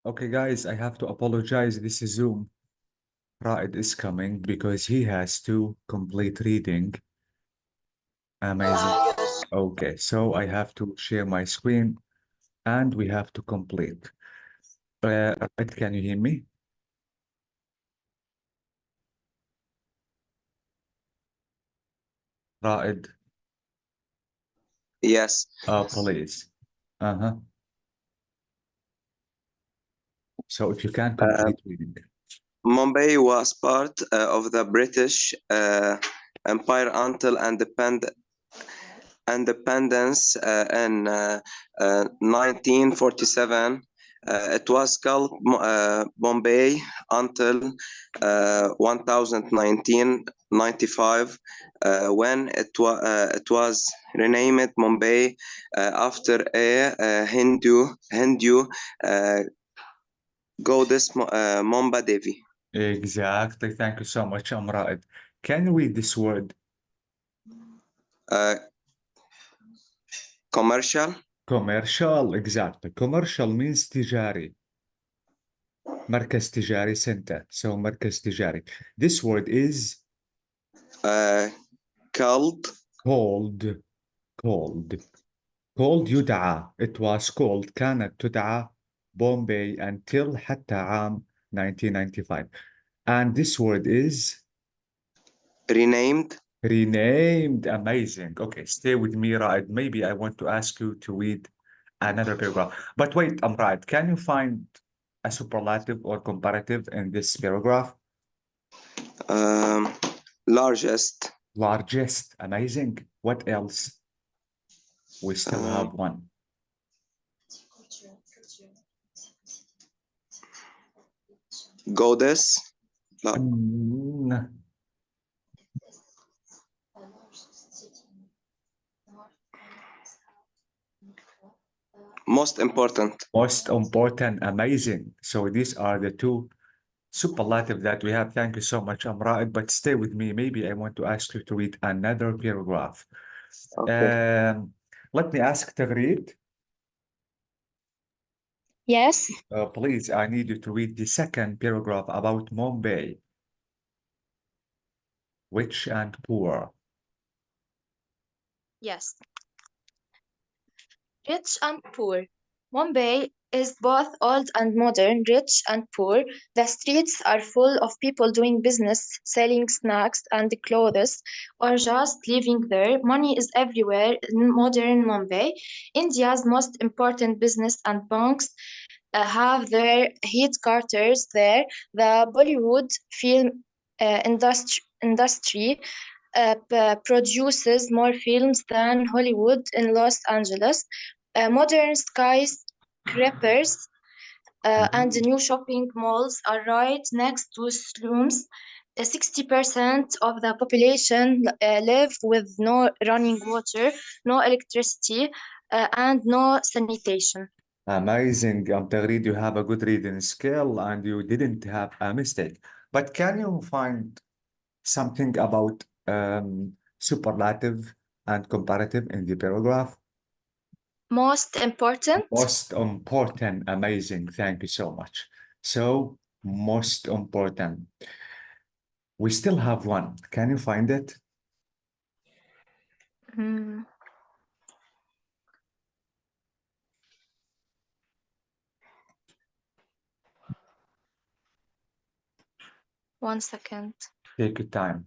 Okay, guys, I have to apologize. This is Zoom. Raed is coming because he has to complete reading. Amazing. Okay, so I have to share my screen and we have to complete. Raed, can you hear me? Raed, Yes. please. Uh-huh. So if you can Uh, complete reading. Mumbai was part of the British Empire until independence in 1947. It was called Bombay until 1995, when it was renamed Mumbai after a Hindu goddess Mumba Devi. Exactly. Thank you so much, Raed. Can you read this word? Uh, Commercial. Commercial. Exactly. Commercial means تجاري. مركز تجاري center. So مركز تجاري. This word is Called. called. يدعى. It was called. كانت تدعى Bombay until حتى عام 1995. And this word is Renamed. renamed. Amazing. Okay, stay with me, Raed. Maybe I want to ask you to read another paragraph. But wait, Raed, can you find a superlative or comparative in this paragraph? um, Largest. Largest. Amazing. What else? We still um, have one. Goddess. لا. Mm, Most important. Most important. Amazing. So these are the two superlative that we have. Thank you so much, Raed. But stay with me. Maybe I want to ask you to read another paragraph. Okay. Um, let me ask Tagreed. Yes, Please, I need you to read the second paragraph about Mumbai, rich and poor. yes. Rich and poor. Mumbai is both old and modern, rich and poor. The streets are full of people doing business, selling snacks and clothes, or just living there. Money is everywhere in modern Mumbai. India's most important business and banks have their headquarters there. The Bollywood film industry produces more films than Hollywood in Los Angeles. Modern skyscrapers and new shopping malls are right next to slums. 60% of the population live with no running water, no electricity, and no sanitation. Amazing, Tagreed, you have a good reading skill and you didn't have a mistake. But can you find something about superlative and comparative in the paragraph? Most important, Most important, amazing. Thank you so much. So, most important. We still have one. Can you find it? hmm, 1 second. Take your time.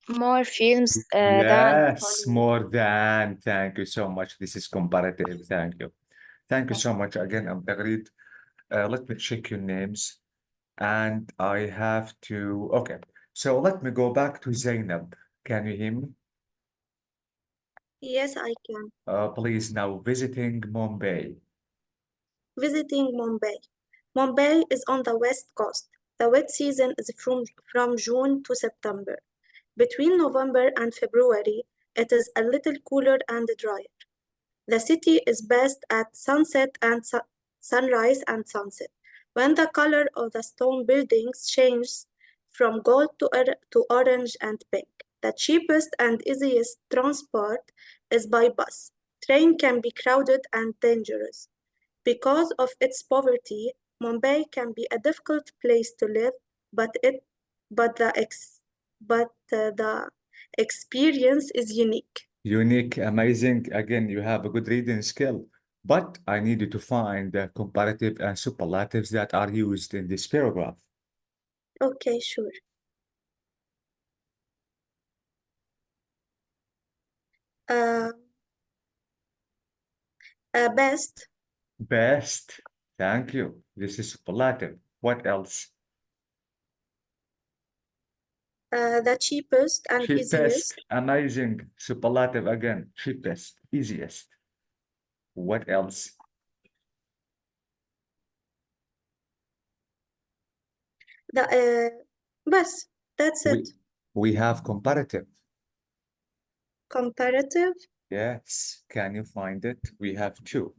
More films than Yes, Hollywood. more than. Thank you so much. This is comparative. Thank you. Thank you so much again, Tagreed. Let me check your names. And I have to. Okay. So let me go back to Zainab. Can you hear me? Yes, I can. Please, now visiting Mumbai. Visiting Mumbai. Mumbai is on the west coast. The wet season is from June to September. Between November and February, it is a little cooler and drier. The city is best at sunset and sunrise and sunset, when the color of the stone buildings changes from gold to orange and pink. The cheapest and easiest transport is by bus. Train can be crowded and dangerous. Because of its poverty, Mumbai can be a difficult place to live, but the experience is unique. Unique, amazing. Again, you have a good reading skill, but I need you to find the comparative and superlatives that are used in this paragraph. Okay, sure. Best, Best. Thank you. This is superlative. What else? the cheapest and Cheapest. easiest, Amazing. Superlative again. Cheapest. Easiest. What else? best. That's it. We have comparative. Comparative. Yes. Can you find it? We have two.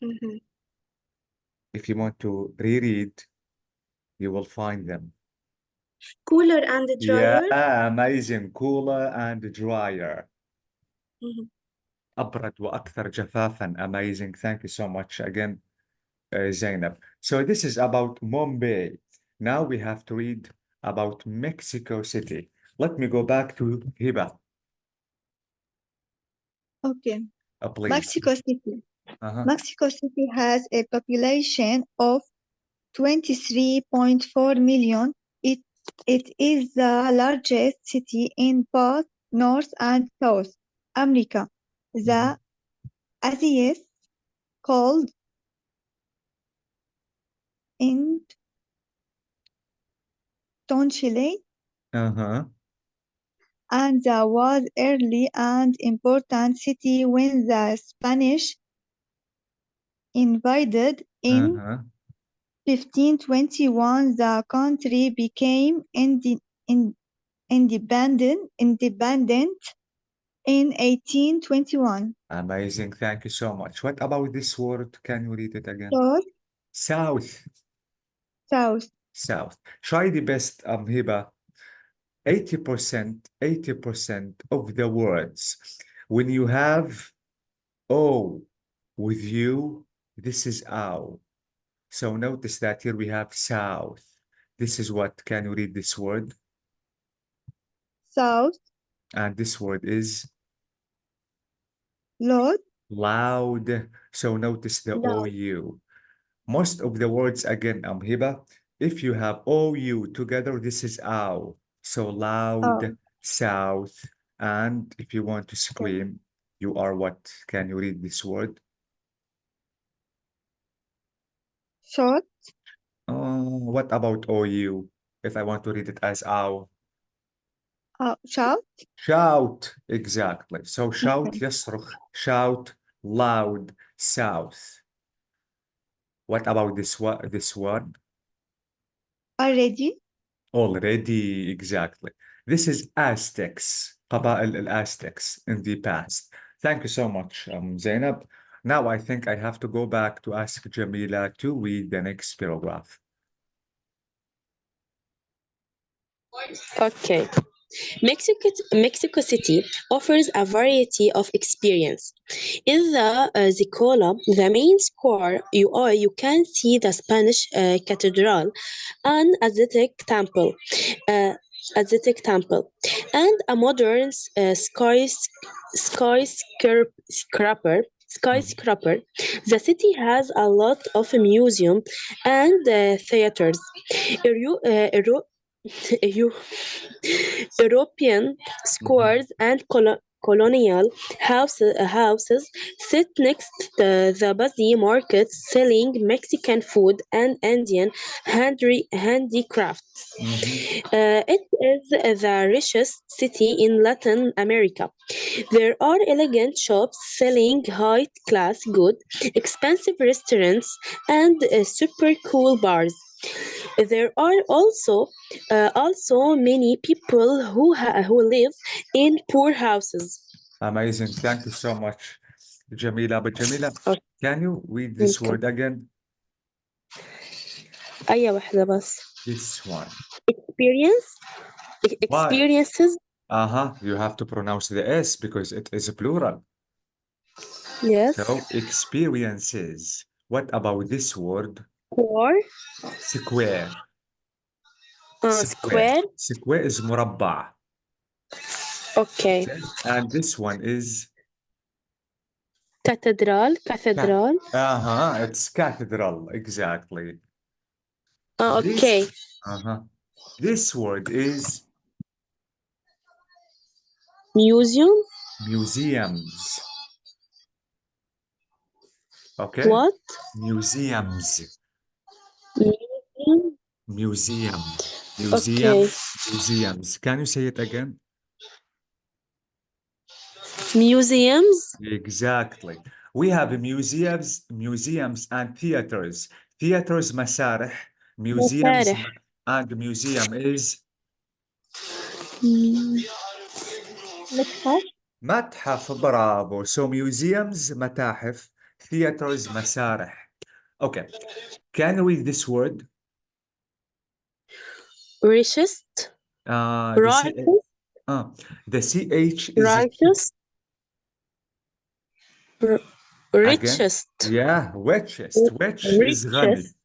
Mhm. If you want to reread, you will find them. Cooler and drier. Yeah, amazing. Cooler and drier. Mhm. أبرد وأكثر جفافا. Amazing. Thank you so much again, Zainab. So this is about Mumbai. Now we have to read about Mexico City. Let me go back to Hiba, Okay. please. Mexico City. Uh-huh. Mexico City has a population of 23.4 million. It is the largest city in both North and South America. The atheist called in Tonchile Uh-huh. and was early and important city when the Spanish invaded in Uh-huh. 1521. The country became independent in 1821. Amazing. Thank you so much. What about this word? Can you read it again? North, South. south, South. Try the best, Hiba. 80% of the words. When you have O with you, this is ow. So notice that here we have south. This is what, can you read this word? south, And this word is loud, loud. So notice the loud. OU. Most of the words, again, Hiba, if you have OU together, this is ow. So loud, south. And if you want to scream, you are what? Can you read this word? Short, What about OU? If I want to read it as ow. shout, Shout, exactly. So shout, okay. يصرخ, shout, loud, south. What about this one? Already, Already, exactly. This is Aztecs, قبائل الأزtecs in the past. Thank you so much, Zainab. Now I think I have to go back to ask Jamila to read the next paragraph. Okay. Mexico City offers a variety of experience. In the Ziccola, the main square, you can see the Spanish cathedral, an Aztec temple, and a modern skyscraper. The city has a lot of museums and theaters. European squares and colonial houses sit next to the busy markets selling Mexican food and Indian handicrafts. It is the richest city in Latin America. There are elegant shops selling high-class goods, expensive restaurants, and super cool bars. There are also many people who live in poor houses. Amazing. Thank you so much, Jamila. But Jamila, can you read this Okay. word again? أي واحدة بس. This one. Experiences. You have to pronounce the S because it is a plural. Yes. So experiences. What about this word? Square. Square. Square. Square is مربع. Okay. Okay. And this one is Cathedral. it's cathedral, exactly. Okay. This word is Museum. museums. Okay? What? Museums. Museum. Museum. Okay. Museums. Can you say it again? Museums. Exactly. We have museums and theaters. Theaters مسارح. Museums مسارح. and museum is متحف. متحف. برافو. So museums متاحف. Theaters مسارح. Okay. Can you read this word? Richest. The CH is Righteous. again. Richest. Yeah, richest. Rich is غني. Richest.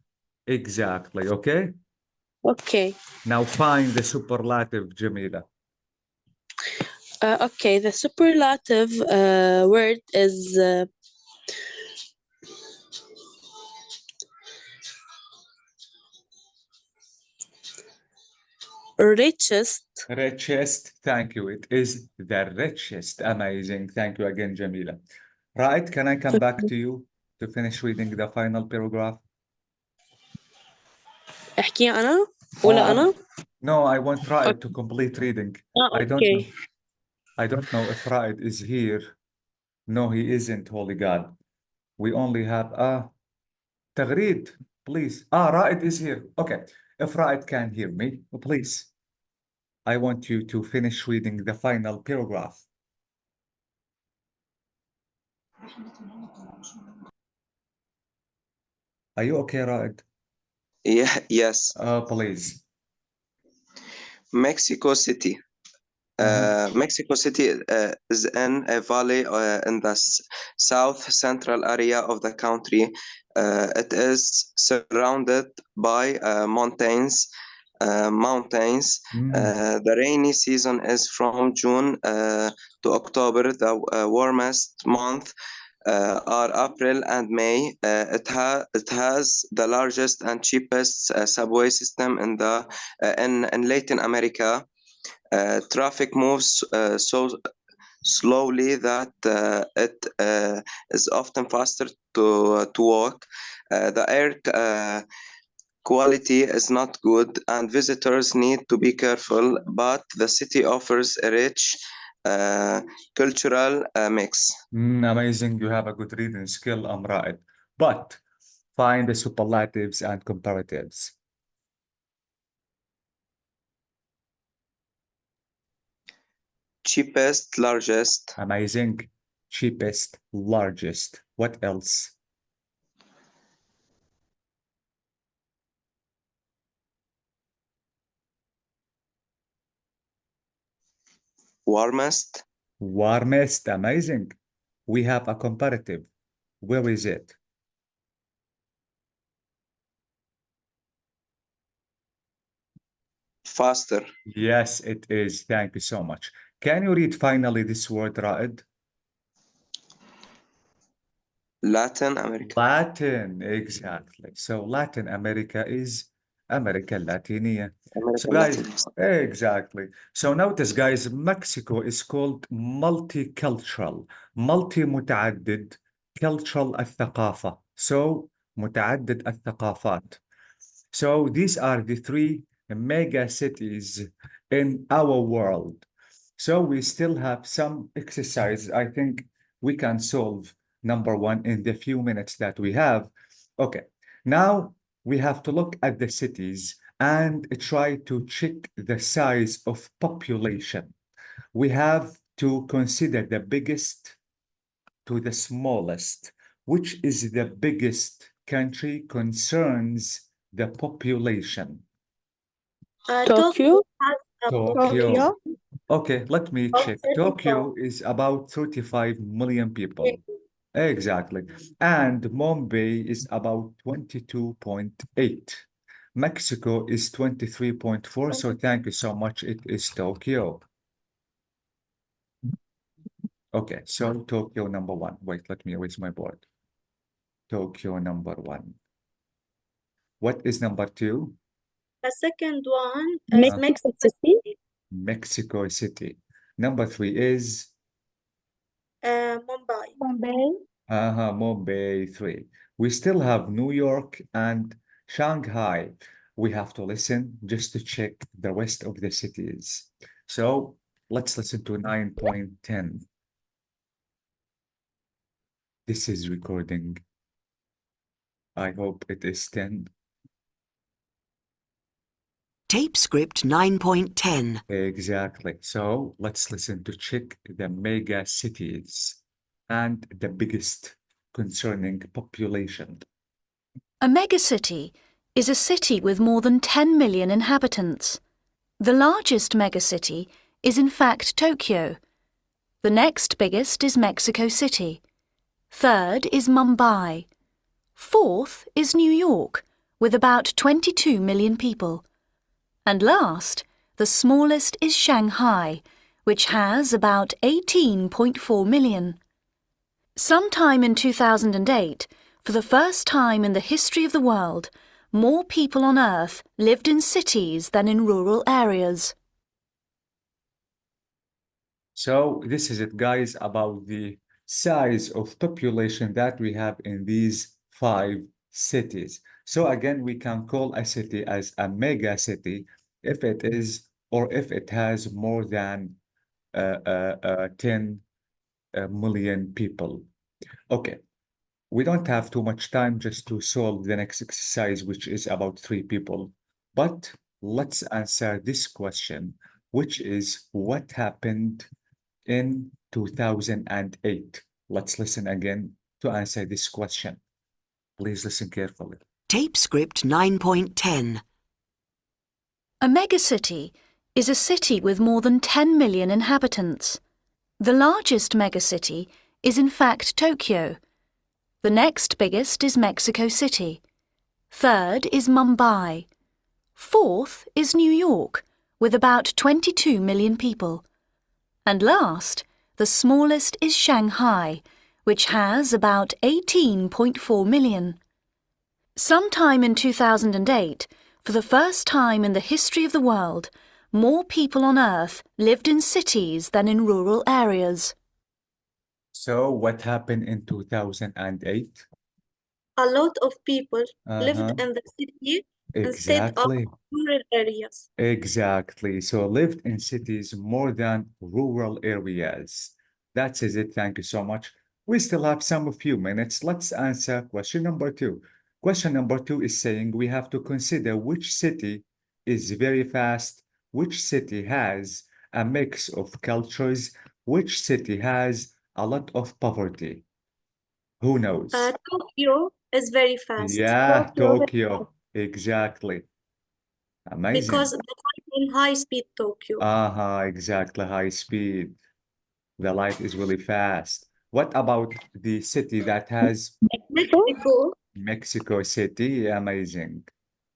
Exactly. Okay. Okay. Now find the superlative, Jamila. Okay. The superlative word is richest. Richest. Thank you. It is the richest. Amazing. Thank you again, Jamila. Right. Can I come back to you to finish reading the final paragraph? احكي أنا ولا أنا؟ No, I want Raed to complete reading. Okay. I don't know if Raed is here. No, he isn't, Holy God. We only have Tagreed, please. Raed is here. Okay. If Raed can hear me, please. I want you to finish reading the final paragraph. Are you okay, Raed? Yeah, yes. Please. Mexico City. Mexico City is in a valley in the south central area of the country. It is surrounded by mountains. The rainy season is from June to October. The warmest month are April and May. It has the largest and cheapest subway system in Latin America. Traffic moves so slowly that it is often faster to walk. The air quality is not good, and visitors need to be careful, but the city offers a rich cultural mix. Amazing. You have a good reading skill, Raed. But find the superlatives and comparatives. Cheapest, largest. Amazing. Cheapest, largest. What else? Warmest. Warmest. Amazing. We have a comparative. Where is it? Faster. Yes, it is. Thank you so much. Can you read finally this word, Raed? Latin America. Latin, exactly. So Latin America is America Latina. So guys, exactly. So notice, guys, Mexico is called multicultural, multi-متعدد, cultural الثقافة. So متعدد الثقافات. So these are the three mega cities in our world. So we still have some exercise I think we can solve number one in the few minutes that we have. Okay, now we have to look at the cities and try to check the size of population. We have to consider the biggest to the smallest. Which is the biggest country concerns the population? Tokyo. has a Tokyo. Okay, let me of check. 34. Tokyo is about 35 million people. Exactly. And Mumbai is about 22.8. Mexico is 23.4. So thank you so much. It is Tokyo. Okay, so Tokyo number one. Wait, let me erase my board. Tokyo number one. What is number two? The second one is Mexico City. Mexico City. Number three is Mumbai. Mumbai 3. We still have New York and Shanghai. We have to listen just to check the rest of the cities. So let's listen to 9.10. This is recording. I hope it is 10. Tape script 9.10. Exactly. So let's listen to check the mega cities and the biggest concerning population. A megacity is a city with more than 10 million inhabitants. The largest megacity is in fact Tokyo. The next biggest is Mexico City. Third is Mumbai. Fourth is New York, with about 22 million people. And last, the smallest is Shanghai, which has about 18.4 million. Sometime in 2008, for the first time in the history of the world, more people on Earth lived in cities than in rural areas. So this is it, guys, about the size of population that we have in these 5 cities. So again, we can call a city as a mega city if it is or if it has more than 10 million people. Okay, we don't have too much time just to solve the next exercise, which is about 3 people. But let's answer this question, which is what happened in 2008. Let's listen again to answer this question. Please listen carefully. Tape script 9.10. A megacity is a city with more than 10 million inhabitants. The largest megacity is in fact Tokyo. The next biggest is Mexico City. Third is Mumbai. Fourth is New York, with about 22 million people. And last, the smallest is Shanghai, which has about 18.4 million. Sometime in 2008, for the first time in the history of the world, more people on Earth lived in cities than in rural areas. So what happened in 2008? A lot of people lived in the city instead of Exactly. rural areas. Exactly. So lived in cities more than rural areas. That is it. Thank you so much. We still have some few minutes. Let's answer question number 2. Question number 2 is saying we have to consider which city is very fast, which city has a mix of cultures, which city has a lot of poverty. Who knows? Tokyo is very fast. Yeah, Tokyo. Exactly. Amazing. Because the light in high-speed Tokyo. Exactly. High speed. The light is really fast. What about the city that has Mexico, Mexico City? Amazing.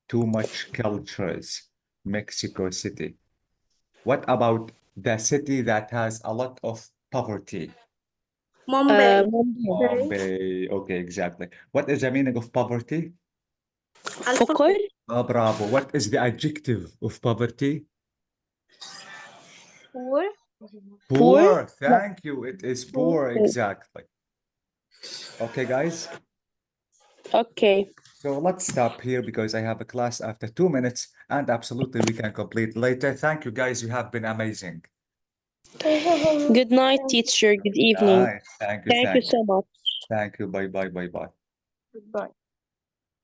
Too much cultures. Mexico City. What about the city that has a lot of poverty? Mumbai, Bombay. Okay, exactly. What is the meaning of poverty? فقر. Oh, bravo. What is the adjective of poverty? Poor. Poor. Thank you. It is poor. Okay. Exactly. Okay, guys. Okay. So let's stop here because I have a class after 2 minutes and absolutely we can complete later. Thank you, guys. You have been amazing. Good night, teacher. Good evening. Nice. Thank you. Thank you so much. Thank you. Bye, bye, bye, bye. Goodbye.